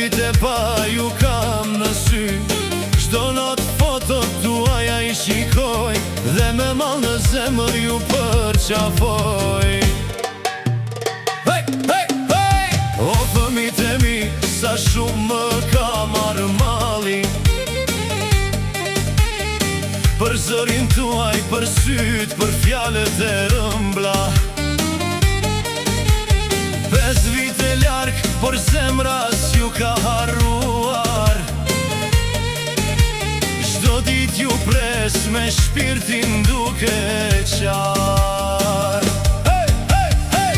vite pa ju kam në sy, çdo not fotot tuaja I shikoj, dhe me mal në zemër ju përqafoj. Hej, hej, hej! O fëmijët e mi, sa shumë më ka marrë malli, për zërin tuaj, për syt, për fjalët e rëmbla. 5 vite larg, por zemra s'ju ka harruar. Çdo ditë ju pres me shpirtin duke qar. Hey, hey, hey!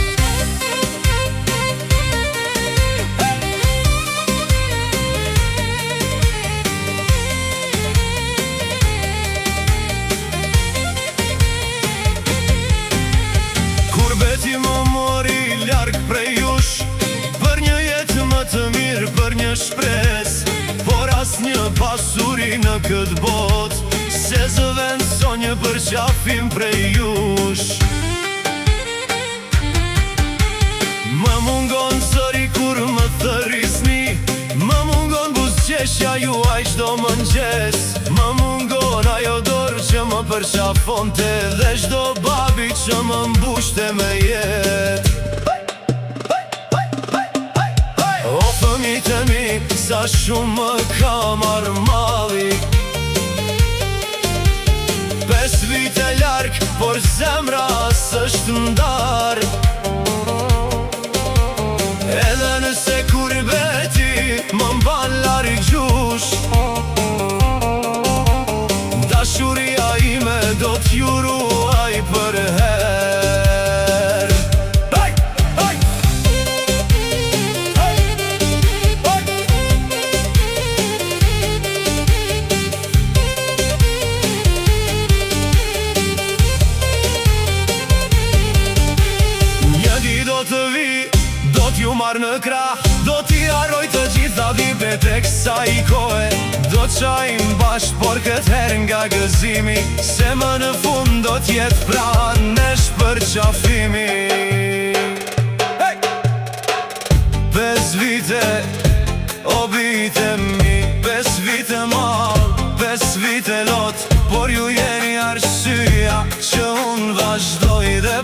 Kur beti më mori larg prej jush, për një jetë më të mirë, për një shpres, por as një pasuri në këtë bot, se zëven so një përqafim prej jush. Më mungon zëri kur më thërisni, më mungon buzëqeshja juaj çdo mëngjes, më mungon ajo dorë që më përqafonte, dhe çdo babi që më mbushte me jetë. O fëmijët e mi, sa shumë më ka marrë malli, 5 vite larg, por zemra s'është ndarë. Edhe nëse kur beti më mban larg gjush, dashuria ime do t'ju ruaj për herë. Hey, hey! Një ditë do të vi, do t'ju marrë në krah, do t'i harroj të gjitha dhibet e kësaj kohe. Do t'qajmë bashkë, por këtë herë nga gëzimi, se më në fund do t'jetë pranë nesh përqafimi. Hey! 5 vite, o bite mi, 5 vite mal, 5 vite lot, por ju jeni arsyeja që unë vazhdoj dhe